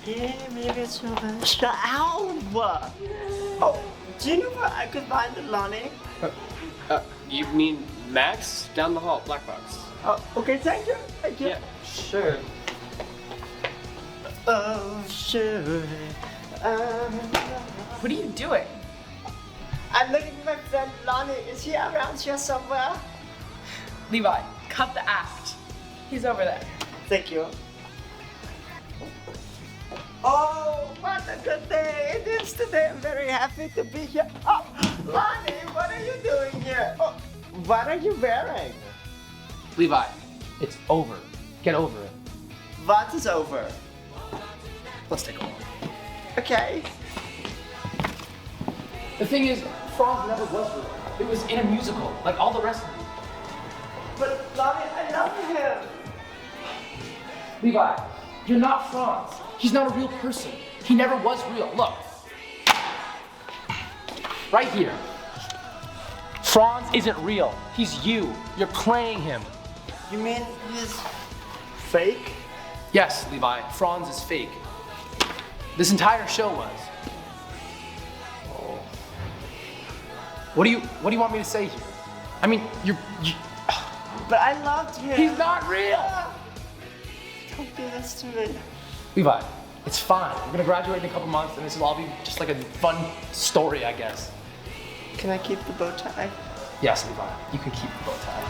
Yeah, maybe it's over. Shut up! Oh, do you know where I could find the Lonnie? You mean Max? Down the hall, black box. Oh, okay, thank you. Thank you. Yeah, sure. Oh, sure. What are you doing? I'm looking for my friend Lonnie. Is he around here somewhere? Levi, cut the act. He's over there. Thank you. Oh, what a good day it is today. I'm very happy to be here. Oh, Lonnie, what are you doing here? Oh, what are you wearing? Levi, it's over. Get over it. What is over? Let's take a walk. Okay. The thing is, Franz never was real. It was in a musical, like all the rest of them. But Lonnie, I love him. Levi, you're not Franz. He's not a real person. He never was real. Look. Right here. Franz isn't real. He's you. You're playing him. You mean he's fake? Yes, Levi, Franz is fake. This entire show was. What do you want me to say here? I mean, you But I loved him. he's not real. Don't do this to me. Levi, it's fine. We're gonna graduate in a couple months and this will all be just like a fun story, I guess. Can I keep the bow tie? Yes, Levi, you can keep the bow tie.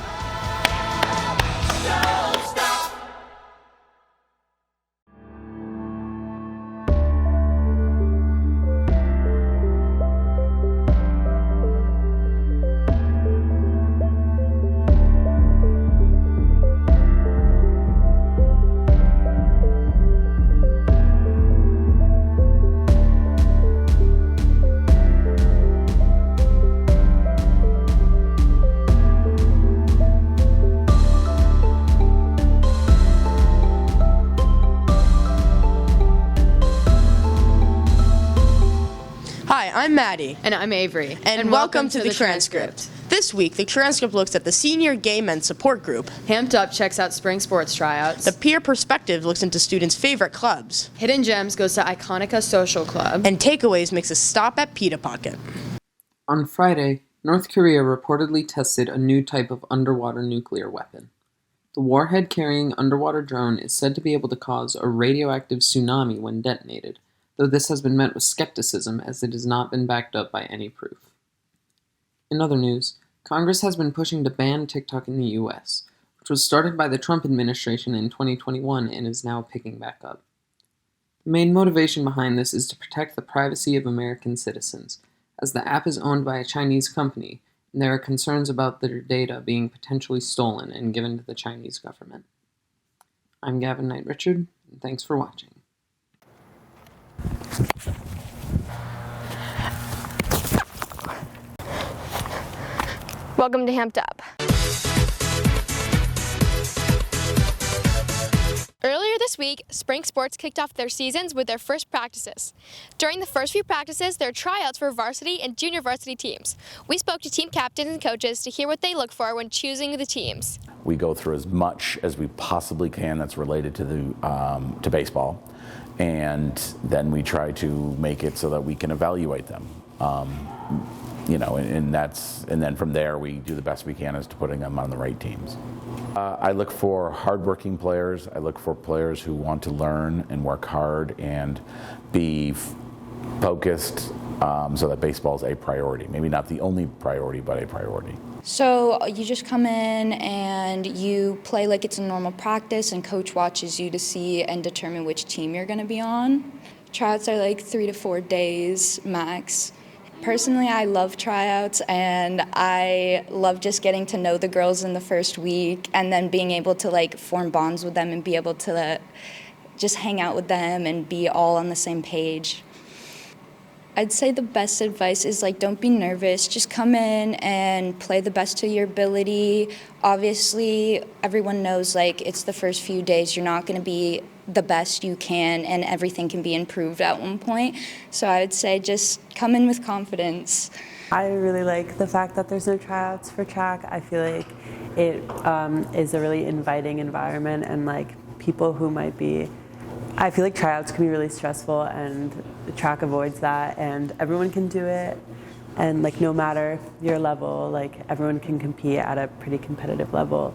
Hi, I'm Maddie. And I'm Avery. And welcome to the Transcript. This week, the Transcript looks at the Senior Gay Men Support Group. Hamped Up checks out spring sports tryouts. The Peer Perspective looks into students' favorite clubs. Hidden Gems goes to Iconica Social Club. And Takeaways makes a stop at Pita Pocket. On Friday, North Korea reportedly tested a new type of underwater nuclear weapon. The warhead-carrying underwater drone is said to be able to cause a radioactive tsunami when detonated, though this has been met with skepticism as it has not been backed up by any proof. In other news, Congress has been pushing to ban TikTok in the US, which was started by the Trump administration in 2021 and is now picking back up. The main motivation behind this is to protect the privacy of American citizens, as the app is owned by a Chinese company, and there are concerns about their data being potentially stolen and given to the Chinese government. I'm Gavin Knight Richard, and thanks for watching. Welcome to Hamped Up. Earlier this week, spring sports kicked off their seasons with their first practices. During the first few practices, there are tryouts for varsity and junior varsity teams. We spoke to team captains and coaches to hear what they look for when choosing the teams. We go through as much as we possibly can that's related to baseball, and then we try to make it so that we can evaluate them. And then from there we do the best we can as to putting them on the right teams. I look for hardworking players. I look for players who want to learn and work hard and be focused so that baseball is a priority. Maybe not the only priority, but a priority. So you just come in and you play like it's a normal practice, and coach watches you to see and determine which team you're going to be on. Tryouts are like 3 to 4 days max. Personally, I love tryouts, and I love just getting to know the girls in the first week and then being able to like form bonds with them and be able to just hang out with them and be all on the same page. I'd say the best advice is like, don't be nervous. Just come in and play the best to your ability. Obviously, everyone knows like it's the first few days. You're not going to be the best you can, and everything can be improved at one point. So I would say just come in with confidence. I really like the fact that there's no tryouts for track. I feel like it is a really inviting environment, and like people who might be I feel like tryouts can be really stressful, and track avoids that, and everyone can do it. And like no matter your level, like everyone can compete at a pretty competitive level.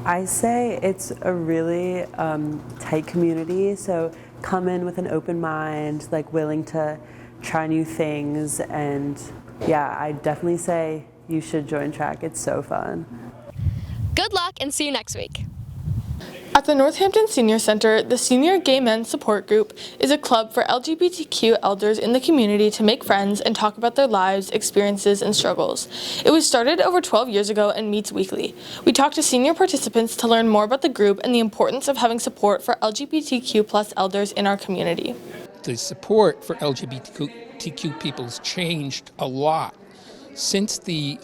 I say it's a really tight community, so come in with an open mind, like willing to try new things, and yeah, I definitely say you should join track. It's so fun. Good luck and see you next week. At the Northampton Senior Center, the Senior Gay Men Support Group is a club for LGBTQ elders in the community to make friends and talk about their lives, experiences, and struggles. It was started over 12 years ago and meets weekly. We talked to senior participants to learn more about the group and the importance of having support for LGBTQ+ elders in our community. The support for LGBTQ people has changed a lot since the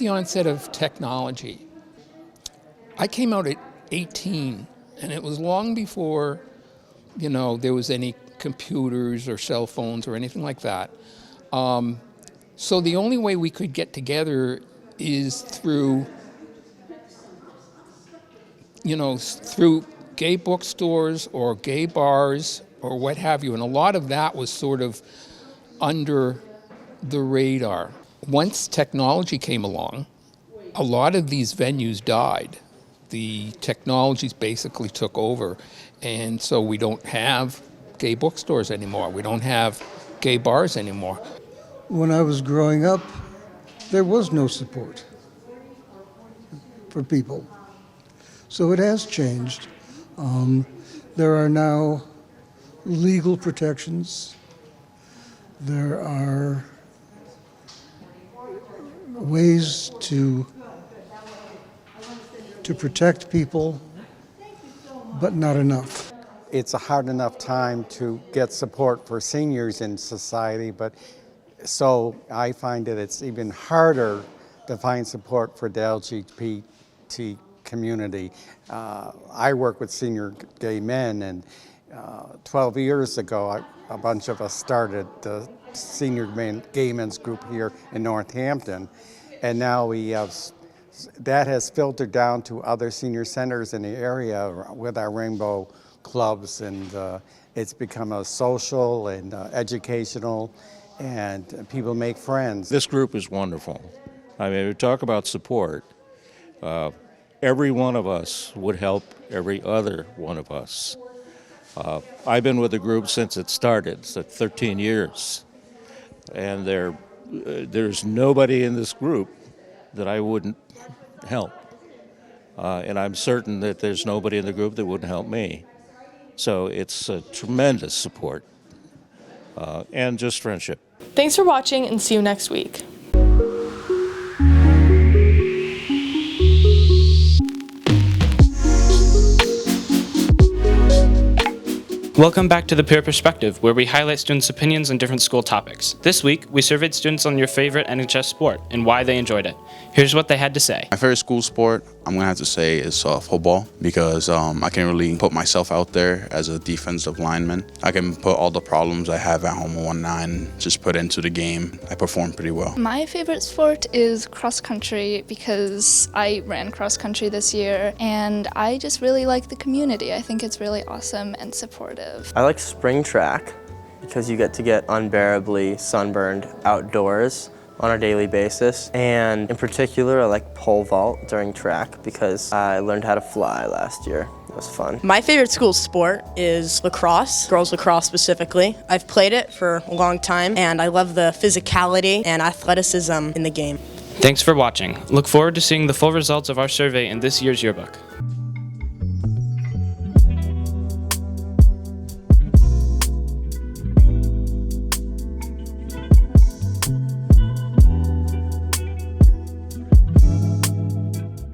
onset of technology. I came out at 18, and it was long before, there was any computers or cell phones or anything like that. So the only way we could get together is through gay bookstores or gay bars or what have you. And a lot of that was sort of under the radar. Once technology came along, a lot of these venues died. The technologies basically took over, and so we don't have gay bookstores anymore. We don't have gay bars anymore. When I was growing up, there was no support for people. So it has changed. There are now legal protections. There are ways to protect people, but not enough. It's a hard enough time to get support for seniors in society, but so I find that it's even harder to find support for the LGBT community. I work with senior gay men, and 12 years ago, a bunch of us started the Senior Gay Men's Group here in Northampton, and now we have that has filtered down to other senior centers in the area with our rainbow clubs, and it's become a social and educational, and people make friends. This group is wonderful. I mean, we talk about support. Every one of us would help every other one of us. I've been with the group since it started, so 13 years, and there's nobody in this group that I wouldn't help. And I'm certain that there's nobody in the group that wouldn't help me. So it's a tremendous support and just friendship. Thanks for watching and see you next week. Welcome back to The Peer Perspective, where we highlight students' opinions on different school topics. This week, we surveyed students on your favorite NHS sport and why they enjoyed it. Here's what they had to say. My favorite school sport, I'm going to have to say, is football, because I can really put myself out there as a defensive lineman. I can put all the problems I have at home on 1-9, just put into the game. I perform pretty well. My favorite sport is cross country, because I ran cross country this year, and I just really like the community. I think it's really awesome and supportive. I like spring track because you get to get unbearably sunburned outdoors on a daily basis. And in particular, I like pole vault during track because I learned how to fly last year. It was fun. My favorite school sport is lacrosse, girls lacrosse specifically. I've played it for a long time, and I love the physicality and athleticism in the game. Thanks for watching. Look forward to seeing the full results of our survey in this year's yearbook.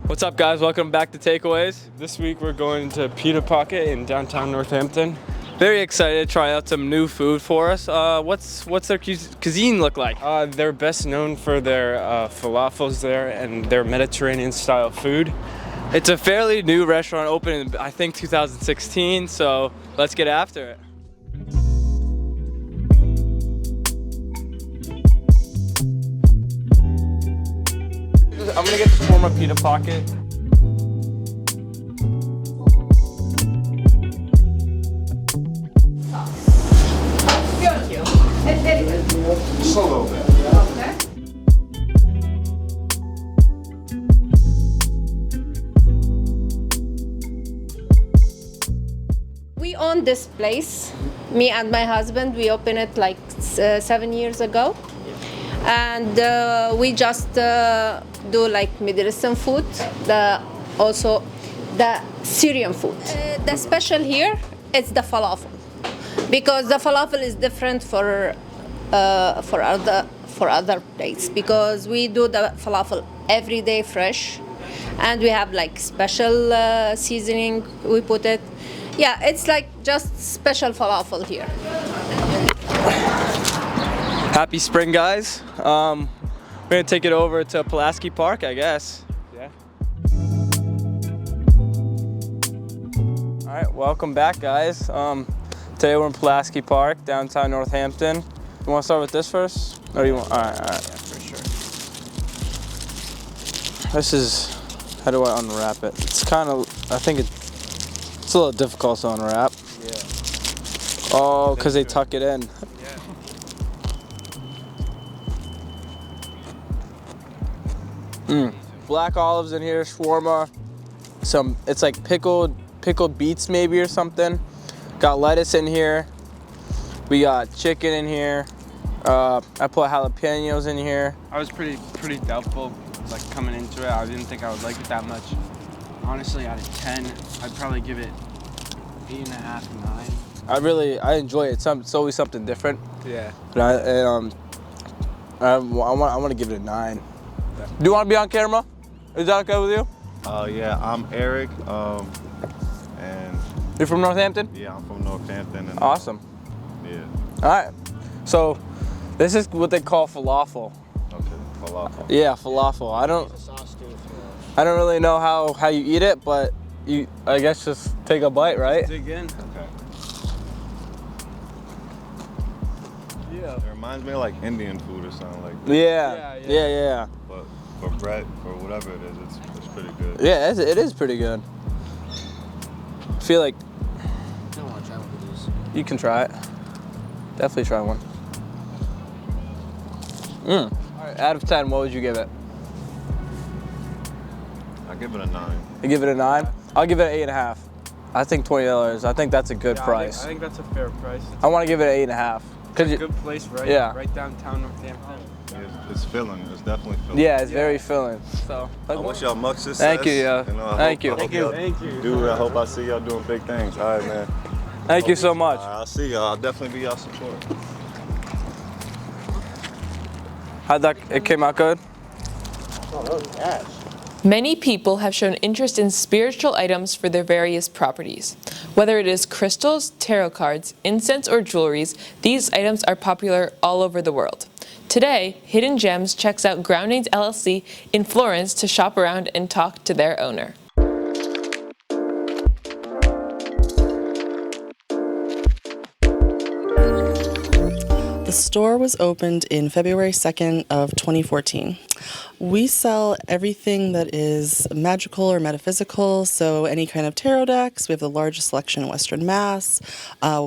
What's up, guys? Welcome back to Takeaways. This week we're going to Pita Pocket in downtown Northampton. Very excited to try out some new food for us. What's their cuisine look like? They're best known for their falafels there and their Mediterranean style food. It's a fairly new restaurant, opened in I think 2016, so let's get after it. I'm gonna get the shawarma pita pocket. Just a little bit. We own this place. Me and my husband, we opened it like 7 years ago. And we just do like Middle Eastern food, also the Syrian food. The special here is the falafel, because the falafel is different for other places, because we do the falafel every day fresh, and we have like special seasoning we put it. Yeah, it's like just special falafel here. Happy spring, guys. We're gonna take it over to Pulaski Park, I guess. Yeah. All right, welcome back, guys. Today we're in Pulaski Park, downtown Northampton. You want to start with this first, or you want? All right. Yeah, for sure. This is. How do I unwrap it? It's kind of. I think it's a little difficult to unwrap. Yeah. Oh, because they tuck it in. Black olives in here, shawarma. It's like pickled beets maybe or something. Got lettuce in here. We got chicken in here. I put jalapenos in here. I was pretty doubtful, like coming into it. I didn't think I would like it that much. Honestly, out of 10, I'd probably give it 8.5, 9. I enjoy it. It's always something different. Yeah. But I want to give it a 9. Do you want to be on camera? Is that okay with you? Yeah, I'm Eric, and... You're from Northampton? Yeah, I'm from Northampton. And awesome. Yeah. All right. So, this is what they call falafel. Okay, falafel. Yeah, falafel. I don't really know how you eat it, but I guess just take a bite, right? Dig in. Okay. Yeah. It reminds me of like Indian food or something like that. Yeah. But for bread, for whatever it is, it's pretty good. Yeah, it is pretty good. I feel like I want to try one of these. you can try it. Definitely try one. All right, out of 10, what would you give it? I give it a 9. You give it a 9? I'll give it an 8.5. I think $20. I think that's a good price. I think that's a fair price. I want to give it an 8.5. It's a good place, right? Yeah. Right downtown Northampton. It's filling. It's definitely filling. Yeah, it's very filling. So I wish y'all much success. Thank you, yeah. Thank you. Thank you. Dude, I hope I see y'all doing big things. All right, man. Thank you so much. I'll see y'all. I'll definitely be y'all support. It came out good? Oh, that was ash. Many people have shown interest in spiritual items for their various properties. Whether it is crystals, tarot cards, incense, or jewelries, these items are popular all over the world. Today, Hidden Gems checks out Groundings LLC in Florence to shop around and talk to their owner. The store was opened in February 2nd of 2014. We sell everything that is magical or metaphysical, so any kind of tarot decks. We have the largest selection in Western Mass.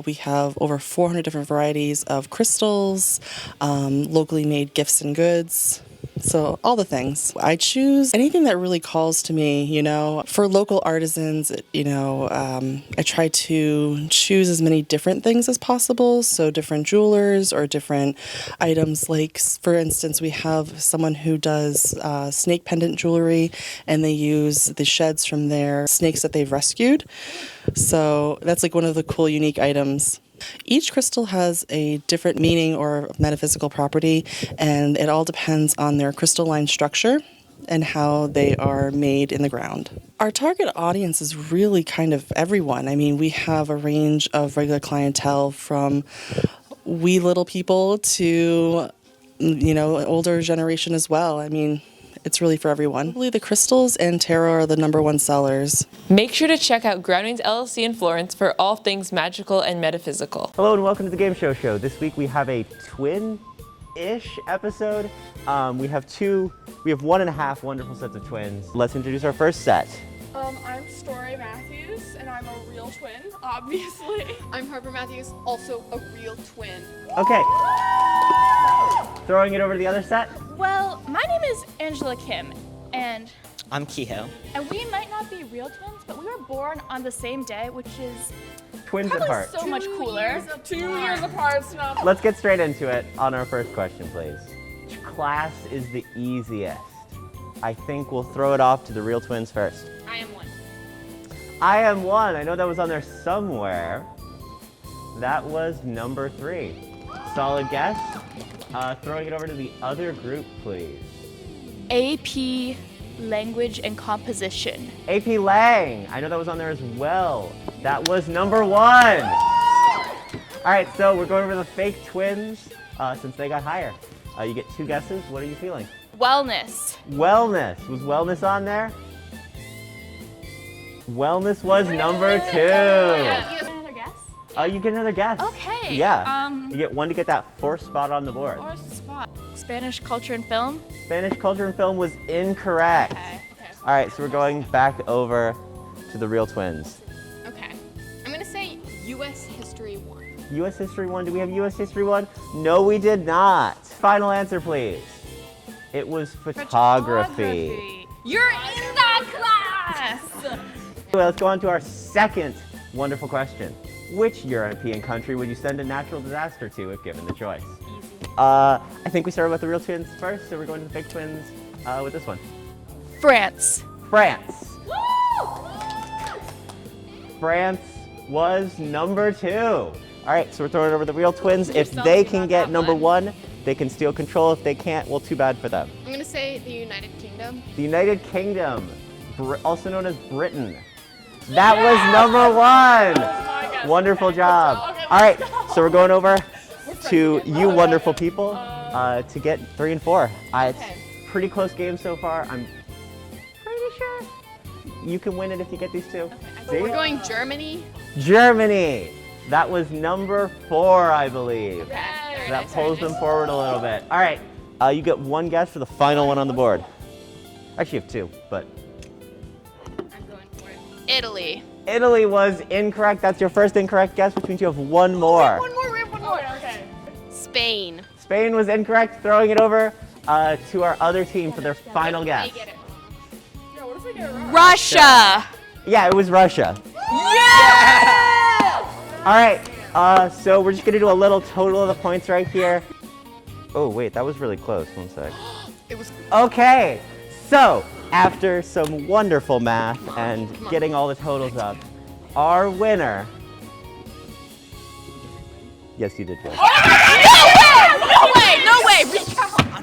We have over 400 different varieties of crystals, locally made gifts and goods. So all the things. I choose anything that really calls to me, For local artisans, I try to choose as many different things as possible. So different jewelers or different items. Like, for instance, we have someone who does snake pendant jewelry, and they use the sheds from their snakes that they've rescued. So that's like one of the cool, unique items. Each crystal has a different meaning or metaphysical property, and it all depends on their crystalline structure and how they are made in the ground. Our target audience is really kind of everyone. I mean, we have a range of regular clientele from wee little people to, older generation as well. I mean, it's really for everyone. Probably the crystals and tarot are the #1 sellers. Make sure to check out Groundings LLC in Florence for all things magical and metaphysical. Hello and welcome to the Game Show Show. This week we have a twin-ish episode. We have 1.5 wonderful sets of twins. Let's introduce our first set. I'm Story Matthews, and I'm a real twin, obviously. I'm Harper Matthews, also a real twin. Okay. Throwing it over to the other set. Well, my name is Angela Kim, and I'm Kehoe. we might not be real twins, but we were born on the same day, which is Twins probably apart. so much cooler. 2 years apart, so not. Let's get straight into it on our first question, please. Which class is the easiest? I think we'll throw it off to the real twins first. I am one. I am one. I know that was on there somewhere. That was number 3. Solid guess. Throwing it over to the other group, please. AP Language and Composition. AP Lang. I know that was on there as well. That was number 1. All right, so we're going over the fake twins since they got higher. You get 2 guesses. What are you feeling? Wellness. Wellness. Was wellness on there? Wellness was number 2. You get another guess? You get another guess. Okay. Yeah. You get 1 to get that 4th spot on the board. Fourth spot. Spanish culture and film. Spanish culture and film was incorrect. Okay. All right, so we're going back over to the real twins. Okay. I'm gonna say U.S. History 1. U.S. History 1. Do we have U.S. History 1? No, we did not. Final answer, please. It was photography. You're in that class! Anyway, let's go on to our second wonderful question. Which European country would you send a natural disaster to if given the choice? I think we started with the real twins first, so we're going to the fake twins with this one. France. France. France was number 2. All right, so we're throwing it over the real twins. If they can get number 1, they can steal control. If they can't, well, too bad for them. I'm gonna say the United Kingdom. The United Kingdom, also known as Britain. That was number 1. Wonderful job. All right, so we're going over to you wonderful people to get 3 and 4. It's pretty close game so far. I'm pretty sure you can win it if you get these 2. See? We're going Germany. Germany. That was number 4, I believe. Okay. That pulls them forward a little bit. All right, you get 1 guess for the final one on the board. Actually, you have 2, but. I'm going for it. Italy. Italy was incorrect. That's your first incorrect guess, which means you have 1 more. We have one more. Okay. Spain. Spain was incorrect. Throwing it over to our other team for their final guess. Yeah, what if I get it wrong? Russia. Yeah, it was Russia. Yeah! All right, so we're just gonna do a little total of the points right here. Oh wait, that was really close. 1 sec. It was. Okay, so after some wonderful math and getting all the totals up, our winner. Yes, you did good. No way!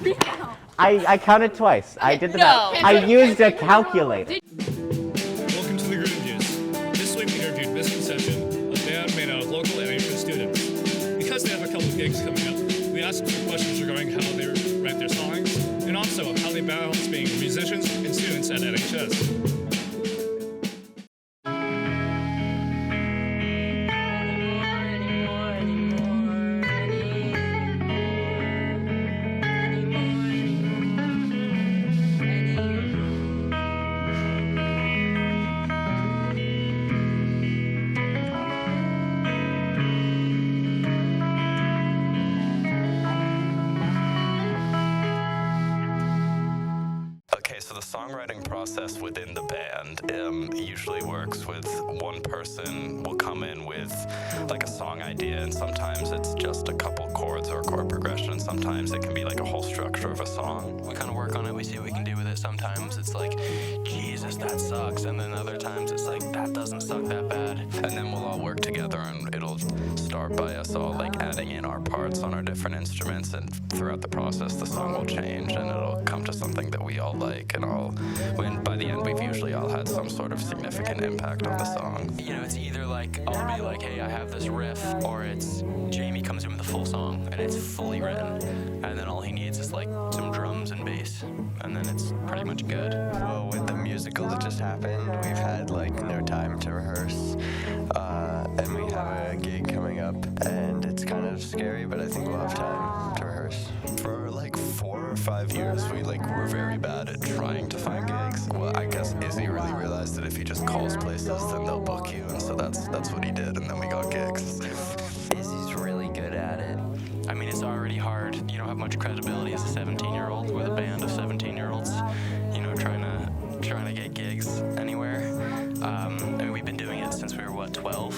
Recount! I counted twice. I did the math. I used a calculator. Welcome to the Groove Juice. This week we interviewed Misconception, a band made out of local and Asian students. Because they have a couple of gigs coming up, we asked them some questions regarding how they write their songs, and also how they balance being musicians and students at NHS. So the songwriting process within the band usually works with one person will come in with like a song idea, and sometimes it's just a couple chords or a chord progression. Sometimes it can be like a whole structure of a song. We kind of work on it, we see what we can do with it. Sometimes it's like, Jesus, that sucks. And then other times it's like, that doesn't suck that bad. And then we'll all work together, and it'll start by us all like adding in our parts on our different instruments, and throughout the process the song will change and it'll come to something that we all like, and when by the end we've usually all had some sort of significant impact on the song. You know, it's either like I'll be like, hey, I have this riff, or it's Jamie comes in with a full song and it's fully written, and then all he needs is like some drums and bass, and then it's pretty much good. Well, with the musical that just happened, we've had like no time to rehearse, and we have a gig coming up, and it's kind of scary, but I think we'll have time to rehearse. For like 4 or 5 years we were very bad at trying to find gigs. Well, I guess Izzy really realized that if he calls places, then they'll book you, and so that's what he did, and then we got gigs. Izzy's really good at it. I mean, it's already hard. You don't have much credibility as a 17-year-old with a band of 17-year-olds, you know, trying to get gigs anywhere. I mean, we've been doing it since we were, 12,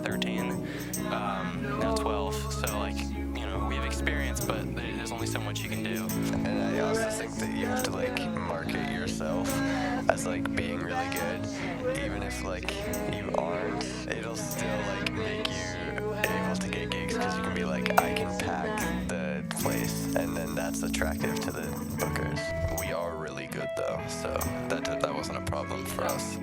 13? Now 12, so, like, you know, we have experience, but there's only so much you can do. And I also think that you have to, like, market yourself as, like, being really good. Even if, like, you aren't, it'll still, like, make you able to get gigs, because you can be like, I can pack the place, and then that's attractive to the bookers. We are really good, though, so that wasn't a problem for us.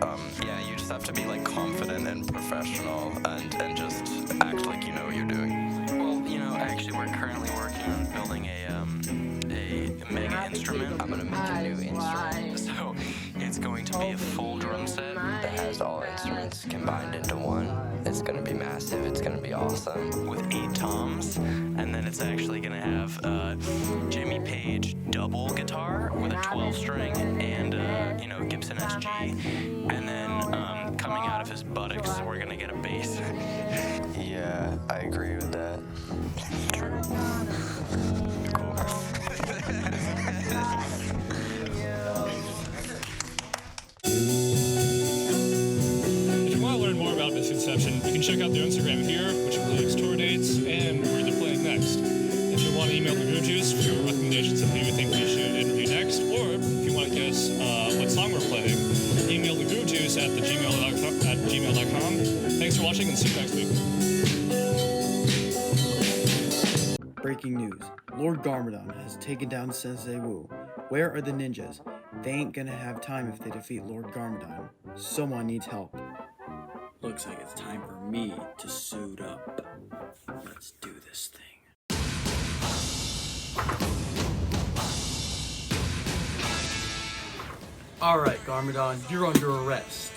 Yeah, you just have to be, like, confident and professional and just act like you know what you're doing. Well, you know, actually, we're currently working on building a mega instrument. I'm gonna make a new instrument. So it's going to be a full drum set that has all instruments combined into one. It's gonna be massive. It's gonna be awesome. With 8 toms, and then it's actually gonna have Jimmy Page double guitar with a 12-string and you know, Gibson SG, and then coming out of his buttocks, we're gonna get a bass. Yeah, I agree with that. True. Cool. If you want to learn more about Misconception, you can check out their Instagram here, which includes tour dates and where they're playing next. If you want to email the Groove Juice for your recommendations of who you think we should interview next, or if you want to guess what song we're playing, email the Groove Juice at gmail.com. Thanks for watching, and see you next week. Breaking news. Lord Garmadon has taken down Sensei Wu. Where are the ninjas? They ain't gonna have time if they defeat Lord Garmadon. Someone needs help. Looks like it's time for me to suit up. Let's do this thing. Alright, Garmadon, you're under arrest.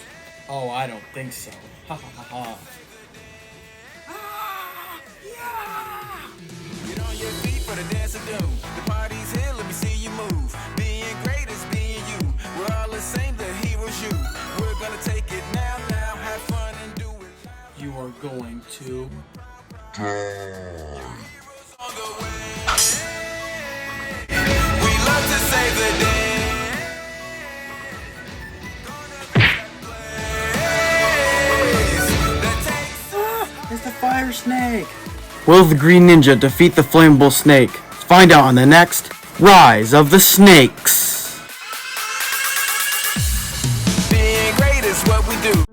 Oh, I don't think so. Ha ha ha ha. Get on your feet for the dance of doom. The party's here, let me see you move. Being great is being you. We're all the same, the hero's you. We're gonna take it now, have fun and do it. You are going to... We love to save the day. It's the fire snake! Will the Green Ninja defeat the flammable snake? Find out on the next Rise of the Snakes. Being great is what we do.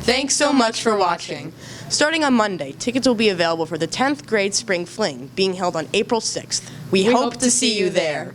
Thanks so much for watching. Starting on Monday, tickets will be available for the 10th grade Spring Fling, being held on April 6th. We hope to see you there.